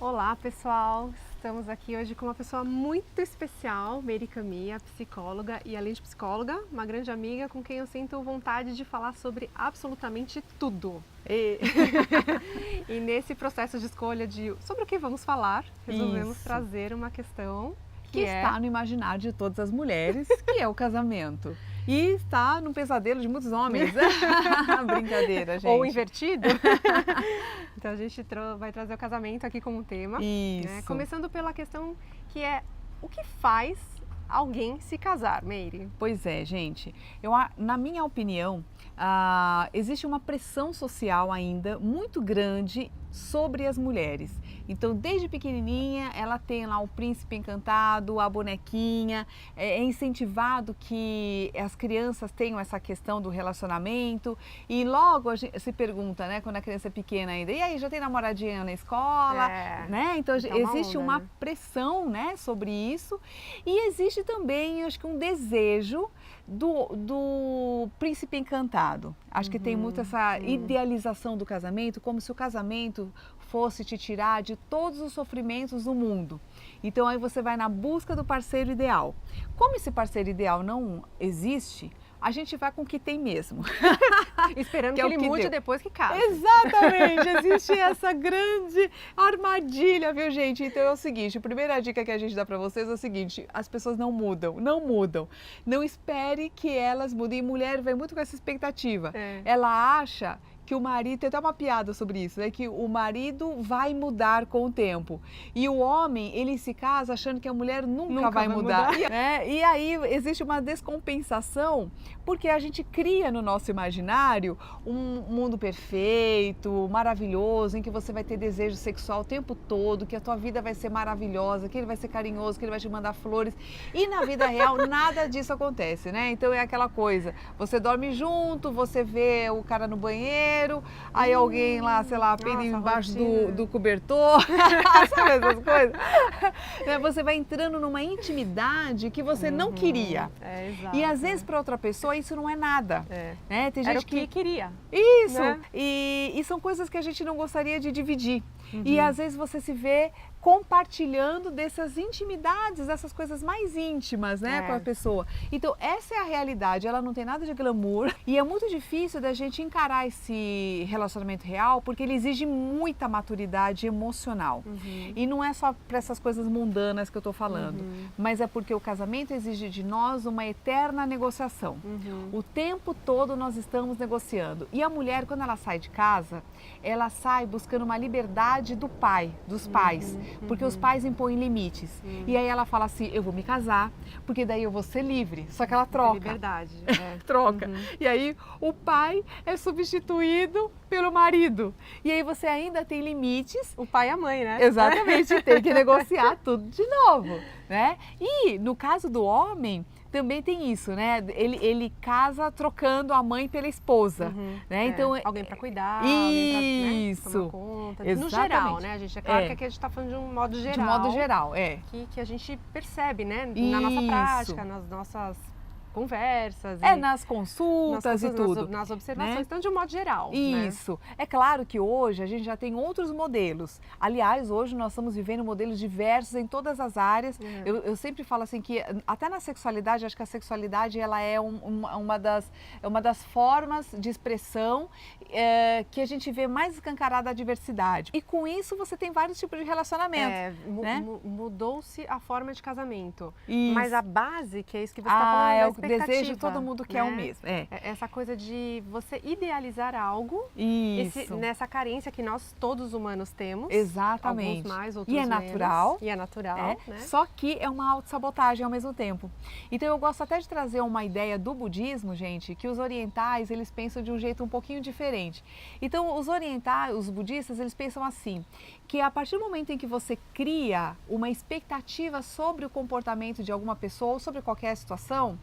Olá, pessoal! Estamos aqui hoje com uma pessoa muito especial, Meire Camilla, psicóloga e, além de psicóloga, uma grande amiga com quem eu sinto vontade de falar sobre absolutamente tudo. E nesse processo de escolha sobre o que vamos falar, resolvemos trazer uma questão que está no imaginário de todas as mulheres, que é o casamento. E está no pesadelo de muitos homens. Brincadeira, gente. Ou invertido. Então a gente vai trazer o casamento aqui como tema. Isso. Né? Começando pela questão que é o que faz alguém se casar, Meire? Pois é, gente. Na minha opinião, existe uma pressão social ainda muito grande sobre as mulheres. Então, desde pequenininha, ela tem lá o príncipe encantado, a bonequinha, é incentivado que as crianças tenham essa questão do relacionamento e logo a gente se pergunta, né, quando a criança é pequena ainda, e aí, já tem namoradinha na escola, né? Então, existe uma pressão, né, sobre isso e existe também, acho que um desejo do príncipe encantado. Acho que tem muito essa idealização do casamento, como se o casamento fosse te tirar de todos os sofrimentos do mundo. Então aí você vai na busca do parceiro ideal. Como esse parceiro ideal não existe, a gente vai com o que tem mesmo. Esperando que ele mude depois que casa. Exatamente, existe essa grande armadilha, viu, gente? Então é o seguinte, a primeira dica que a gente dá pra vocês é o seguinte, as pessoas não mudam. Não espere que elas mudem. E mulher vem muito com essa expectativa. Ela acha que o marido, tem até uma piada sobre isso, né? Que o marido vai mudar com o tempo. E o homem, ele se casa achando que a mulher nunca vai mudar. Né? E aí existe uma descompensação, porque a gente cria no nosso imaginário um mundo perfeito, maravilhoso, em que você vai ter desejo sexual o tempo todo, que a tua vida vai ser maravilhosa, que ele vai ser carinhoso, que ele vai te mandar flores. E na vida real, nada disso acontece, né? Então é aquela coisa, você dorme junto, você vê o cara no banheiro, aí alguém lá, sei lá, peida embaixo do cobertor, sabe essas coisas? Você vai entrando numa intimidade que você não queria. E às vezes para outra pessoa isso não é nada. Né? Tem gente Era o que queria. Isso! Né? E são coisas que a gente não gostaria de dividir. E às vezes você se vê compartilhando dessas intimidades, dessas coisas mais íntimas, né, com a pessoa. Então essa é a realidade, ela não tem nada de glamour e é muito difícil da gente encarar esse relacionamento real porque ele exige muita maturidade emocional. E não é só para essas coisas mundanas que eu tô falando, mas é porque o casamento exige de nós uma eterna negociação. O tempo todo nós estamos negociando. E a mulher, quando ela sai de casa, ela sai buscando uma liberdade do pai, dos pais. Porque os pais impõem limites. E aí ela fala assim, eu vou me casar, porque daí eu vou ser livre. Só que ela troca. Liberdade. Troca. E aí o pai é substituído pelo marido. E aí você ainda tem limites. O pai e a mãe, né? Exatamente, tem que negociar tudo de novo, né? E no caso do homem, também tem isso, né? Ele casa trocando a mãe pela esposa, né? Então alguém para cuidar, isso, alguém pra, né, tomar conta. Exatamente. No geral, né? A gente é claro que aqui a gente está falando de um modo geral. De modo geral, que a gente percebe, né? Na nossa prática, nas nossas conversas. Nas consultas e tudo. Nas observações, né? Então de um modo geral. Isso. Né? É claro que hoje a gente já tem outros modelos. Aliás, hoje nós estamos vivendo modelos diversos em todas as áreas. Eu sempre falo assim que até na sexualidade, acho que a sexualidade ela é uma das formas de expressão que a gente vê mais escancarada a diversidade. E com isso você tem vários tipos de relacionamento. Né? Mudou-se a forma de casamento. Isso. Mas a base, que é isso que você está falando, é o desejo todo mundo quer, né? O mesmo. Essa coisa de você idealizar algo nessa carência que nós todos humanos temos. Exatamente. Alguns mais, outros menos. Natural. E é natural. Né? Só que é uma autossabotagem ao mesmo tempo. Então eu gosto até de trazer uma ideia do budismo, gente, que os orientais eles pensam de um jeito um pouquinho diferente. Então os orientais, os budistas, eles pensam assim, que a partir do momento em que você cria uma expectativa sobre o comportamento de alguma pessoa ou sobre qualquer situação,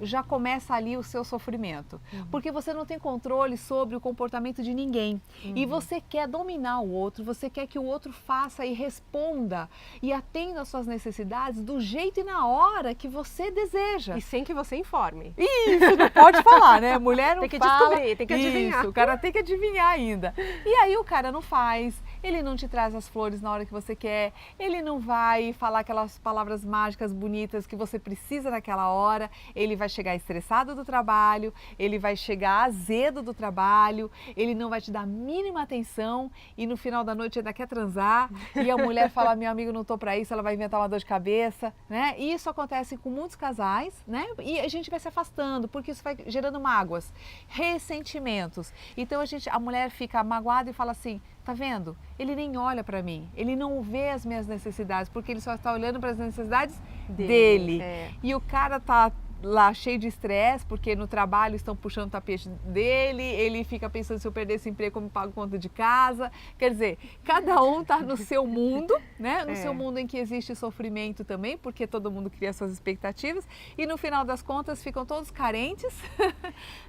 já começa ali o seu sofrimento. Porque você não tem controle sobre o comportamento de ninguém. E você quer dominar o outro, você quer que o outro faça e responda e atenda às suas necessidades do jeito e na hora que você deseja. E sem que você informe. Isso, não pode falar, né? Mulher não tem que fala. Descobrir, tem que adivinhar. Isso, o cara tem que adivinhar ainda. E aí o cara não faz, ele não te traz as flores na hora que você quer, ele não vai falar aquelas palavras mágicas bonitas que você precisa naquela hora, ele vai chegar estressado do trabalho, ele vai chegar azedo do trabalho, ele não vai te dar a mínima atenção e no final da noite ainda quer transar e a mulher fala, meu amigo, não tô pra isso, ela vai inventar uma dor de cabeça, né? E isso acontece com muitos casais, né? E a gente vai se afastando, porque isso vai gerando mágoas, ressentimentos. Então a mulher fica magoada e fala assim, tá vendo? Ele nem olha pra mim, ele não vê as minhas necessidades, porque ele só está olhando para as necessidades dele. E o cara tá lá cheio de estresse, porque no trabalho estão puxando o tapete dele, ele fica pensando, se eu perder esse emprego, como pago conta de casa. Quer dizer, cada um está no seu mundo, né? No seu mundo em que existe sofrimento também, porque todo mundo cria suas expectativas, e no final das contas ficam todos carentes,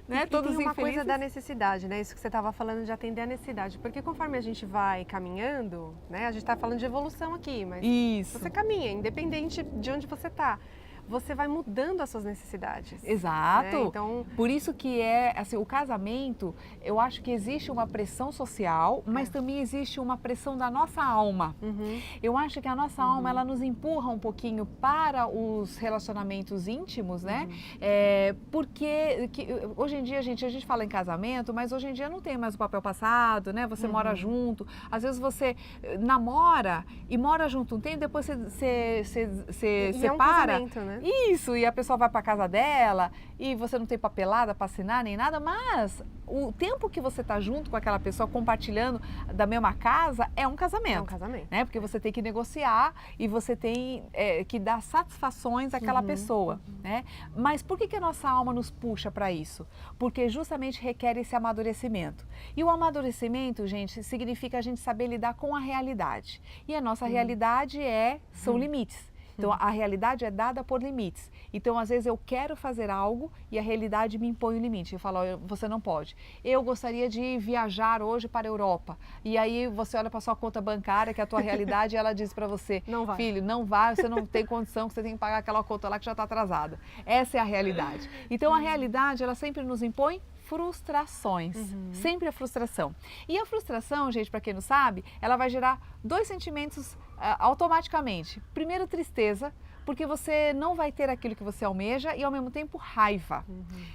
né? Todos tem uma infelizes. Coisa da necessidade, né? Isso que você estava falando de atender a necessidade, porque conforme a gente vai caminhando, né? A gente está falando de evolução aqui, mas você caminha, independente de onde você está. Você vai mudando as suas necessidades. Exato. Né? Então, por isso que assim, o casamento, eu acho que existe uma pressão social, mas também existe uma pressão da nossa alma. Eu acho que a nossa alma, ela nos empurra um pouquinho para os relacionamentos íntimos, né? Porque hoje em dia, a gente fala em casamento, mas hoje em dia não tem mais o papel passado, né? Você mora junto, às vezes você namora e mora junto um tempo, depois você separa. É um casamento, né? Isso, e a pessoa vai para casa dela e você não tem papelada para assinar nem nada, mas o tempo que você está junto com aquela pessoa, compartilhando da mesma casa, é um casamento. É um casamento. Né? Porque você tem que negociar e você tem que dar satisfações àquela pessoa. Né? Mas por que a nossa alma nos puxa para isso? Porque justamente requer esse amadurecimento. E o amadurecimento, gente, significa a gente saber lidar com a realidade. E a nossa realidade são limites. Então, a realidade é dada por limites. Então, às vezes, eu quero fazer algo e a realidade me impõe um limite. Eu falo, você não pode. Eu gostaria de viajar hoje para a Europa. E aí, você olha para a sua conta bancária, que é a tua realidade, e ela diz para você, não vai. Filho, não vai, você não tem condição, que você tem que pagar aquela conta lá que já está atrasada. Essa é a realidade. Então, a realidade, ela sempre nos impõe frustrações, sempre a frustração. E a frustração, gente, para quem não sabe, ela vai gerar dois sentimentos automaticamente. Primeiro, tristeza, porque você não vai ter aquilo que você almeja e ao mesmo tempo raiva.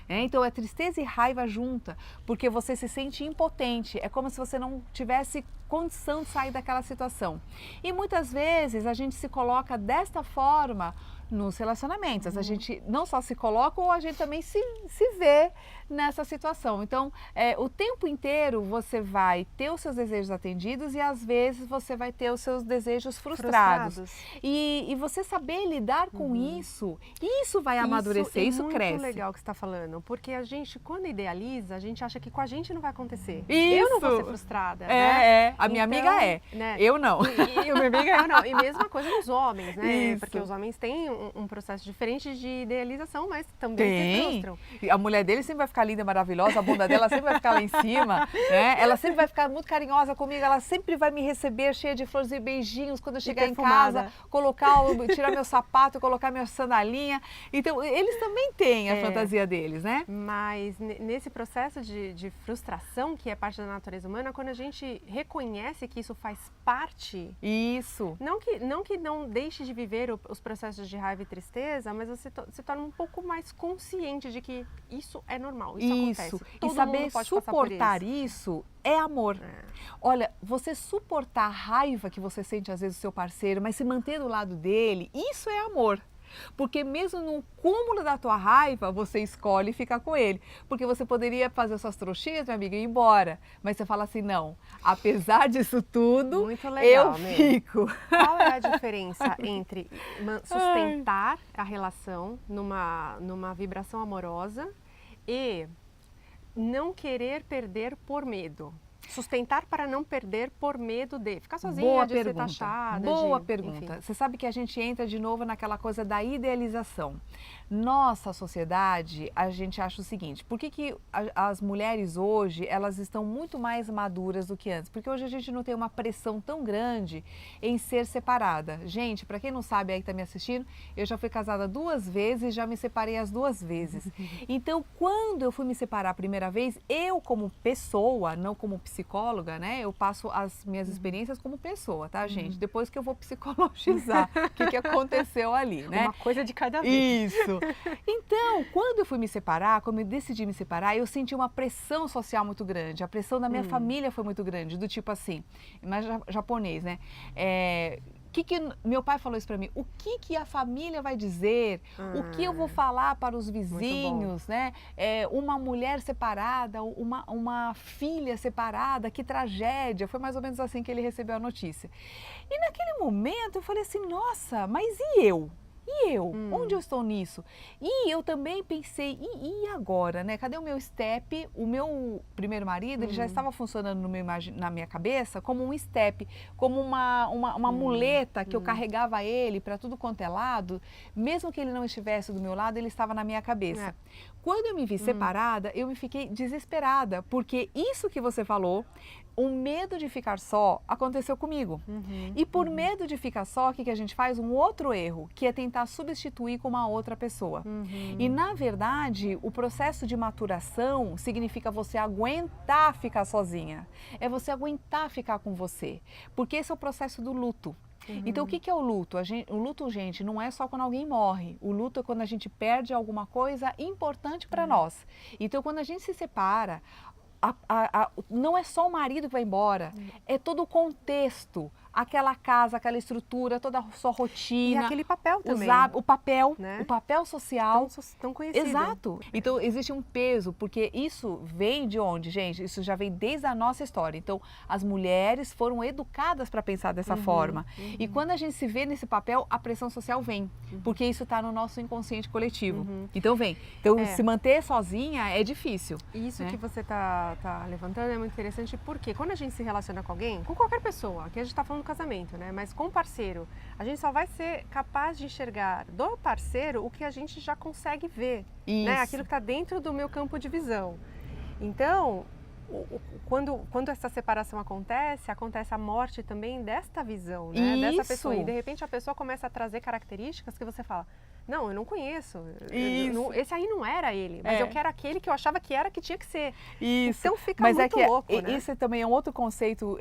Então é tristeza e raiva junta, porque você se sente impotente, é como se você não tivesse condição de sair daquela situação. E muitas vezes a gente se coloca desta forma nos relacionamentos. A gente não só se coloca, ou a gente também se vê nessa situação. Então, o tempo inteiro você vai ter os seus desejos atendidos e às vezes você vai ter os seus desejos frustrados. E você saber lidar com isso vai amadurecer, isso cresce. É muito legal que você está falando, porque a gente, quando idealiza, a gente acha que com a gente não vai acontecer. Isso. Eu não vou ser frustrada, né? A minha amiga né? Eu não. E a minha amiga eu não. E mesma coisa nos homens, né? Isso. Porque os homens têm um processo diferente de idealização, mas também se frustram. A mulher dele sempre vai ficar linda, maravilhosa, a bunda dela sempre vai ficar lá em cima, né? Ela sempre vai ficar muito carinhosa comigo, ela sempre vai me receber cheia de flores e beijinhos quando eu chegar em casa, tirar meu sapato, colocar minha sandalinha. Então, eles também têm a fantasia deles, né? Mas nesse processo de frustração, que é parte da natureza humana, quando a gente reconhece que isso faz parte... Isso. Não que não deixe de viver os processos de raiva e tristeza, mas você se torna um pouco mais consciente de que isso é normal, isso acontece. E saber suportar isso é amor. Olha, você suportar a raiva que você sente às vezes do seu parceiro, mas se manter do lado dele, isso é amor. Porque mesmo no cúmulo da tua raiva, você escolhe ficar com ele. Porque você poderia fazer suas trouxinhas, minha amiga, e ir embora. Mas você fala assim, não, apesar disso tudo, muito legal, eu fico. Qual é a diferença entre sustentar a relação numa vibração amorosa e não querer perder por medo? Sustentar para não perder por medo de ficar sozinha, de ser taxada. Boa pergunta. Você sabe que a gente entra de novo naquela coisa da idealização. Nossa sociedade, a gente acha o seguinte, por que as mulheres hoje, elas estão muito mais maduras do que antes? Porque hoje a gente não tem uma pressão tão grande em ser separada. Gente, para quem não sabe aí que está me assistindo, eu já fui casada 2 vezes e já me separei as 2 vezes. Então, quando eu fui me separar a primeira vez, eu como pessoa, não como psicóloga, psicóloga, né, eu passo as minhas experiências como pessoa, tá, gente? Depois que eu vou psicologizar o que aconteceu ali, né? Uma coisa de cada vez. Isso. Então, quando eu fui me separar, quando eu decidi me separar, eu senti uma pressão social muito grande. A pressão da minha família foi muito grande, do tipo assim, mas japonês, né? Que meu pai falou isso para mim? O que a família vai dizer? O que eu vou falar para os vizinhos, né? Uma mulher separada, uma filha separada, que tragédia. Foi mais ou menos assim que ele recebeu a notícia. E naquele momento eu falei assim, nossa, mas e eu? E eu? Onde eu estou nisso? E eu também pensei, e agora, né? Cadê o meu step? O meu primeiro marido, ele já estava funcionando na minha cabeça como um step, como uma muleta que eu carregava ele para tudo quanto é lado. Mesmo que ele não estivesse do meu lado, ele estava na minha cabeça. Quando eu me vi separada, eu me fiquei desesperada, porque isso que você falou, o medo de ficar só aconteceu comigo. E por medo de ficar só, o que a gente faz? Um outro erro, que é tentar substituir com uma outra pessoa. E na verdade, o processo de maturação significa você aguentar ficar sozinha. É você aguentar ficar com você. Porque esse é o processo do luto. Então, o que é o luto? O luto, gente, não é só quando alguém morre. O luto é quando a gente perde alguma coisa importante para nós. Então, quando a gente se separa, não é só o marido que vai embora, é todo o contexto, aquela casa, aquela estrutura, toda a sua rotina. E aquele papel também. O papel, né? O papel social. Tão conhecido. Exato. Então, existe um peso, porque isso vem de onde, gente? Isso já vem desde a nossa história. Então, as mulheres foram educadas para pensar dessa forma. E quando a gente se vê nesse papel, a pressão social vem, porque isso está no nosso inconsciente coletivo. Então, vem. Então, se manter sozinha é difícil. Isso, né? que você tá levantando é muito interessante, porque quando a gente se relaciona com alguém, com qualquer pessoa, aqui a gente está falando do casamento, né? Mas com o parceiro, a gente só vai ser capaz de enxergar do parceiro o que a gente já consegue ver, né? Aquilo que está dentro do meu campo de visão. Então, quando essa separação acontece a morte também desta visão, né? Dessa pessoa. E de repente a pessoa começa a trazer características que você fala, não, eu não conheço, esse aí não era ele, mas eu quero aquele que eu achava que era, que tinha que ser. Isso. Então fica muito louco, né? Esse também é um outro conceito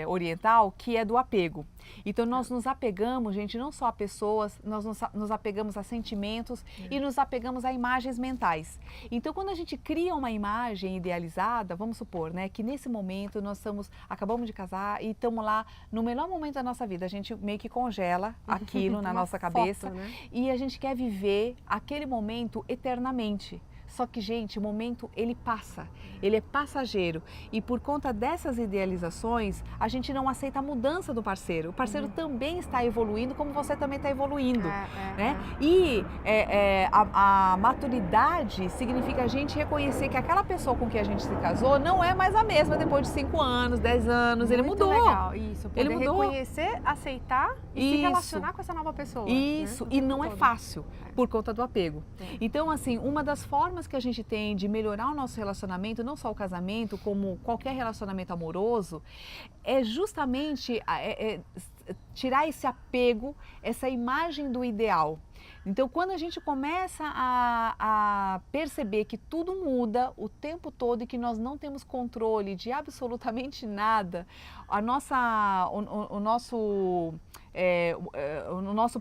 oriental, que é do apego. Então nós nos apegamos, gente, não só a pessoas, nós nos apegamos a sentimentos e nos apegamos a imagens mentais. Então quando a gente cria uma imagem idealizada, vamos supor, né, que nesse momento nós acabamos de casar e estamos lá no melhor momento da nossa vida, a gente meio que congela aquilo na nossa cabeça, foto, né? E a gente quer viver aquele momento eternamente. Só que, gente, o momento, ele passa, ele é passageiro. E por conta dessas idealizações, a gente não aceita a mudança do parceiro. O parceiro também está evoluindo, como você também está evoluindo. Né? E a maturidade significa a gente reconhecer que aquela pessoa com quem a gente se casou não é mais a mesma depois de 5 anos, 10 anos. Ele mudou. Legal, isso. Poder ele mudou. Reconhecer, aceitar e se relacionar com essa nova pessoa. Isso, né? E não é fácil por conta do apego. Então, assim, uma das formas que a gente tem de melhorar o nosso relacionamento, não só o casamento, como qualquer relacionamento amoroso, é justamente tirar esse apego, essa imagem do ideal. Então, quando a gente começa a perceber que tudo muda o tempo todo e que nós não temos controle de absolutamente nada, o nosso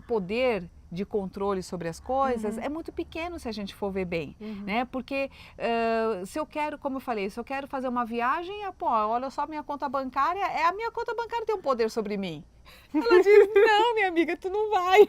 poder de controle sobre as coisas é muito pequeno se a gente for ver bem, né? Porque se eu quero, como eu falei, se eu quero fazer uma viagem, olha só, minha conta bancária, a minha conta bancária tem um poder sobre mim. Ela diz, não, minha amiga, tu não vai.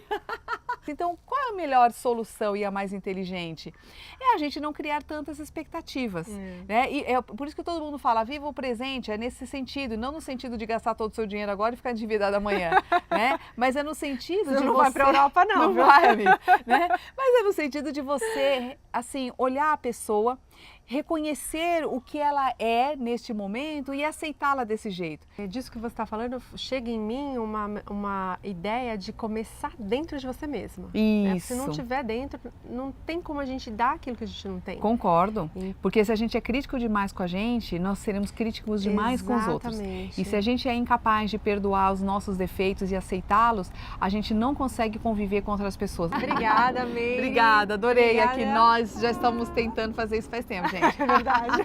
Então, qual é a melhor solução e a mais inteligente? É a gente não criar tantas expectativas, né? E é por isso que todo mundo fala, viva o presente, é nesse sentido, não no sentido de gastar todo o seu dinheiro agora e ficar endividado amanhã, né? Mas é no sentido de não você... vai para a Europa não, viu? Vai, amiga, né? Mas é no sentido de você, assim, olhar a pessoa, reconhecer o que ela é neste momento e aceitá-la desse jeito. É disso que você está falando, chega em mim uma ideia de começar dentro de você mesma. Isso. Se não estiver dentro, não tem como a gente dar aquilo que a gente não tem. Concordo. Porque se a gente é crítico demais com a gente, nós seremos críticos demais com os outros. E se a gente é incapaz de perdoar os nossos defeitos e aceitá-los, a gente não consegue conviver com outras pessoas. Obrigada, May. Obrigada, adorei aqui nós nós já estamos tentando fazer isso faz tempo, gente. É verdade.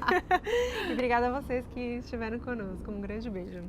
E obrigada a vocês que estiveram conosco. Um grande beijo.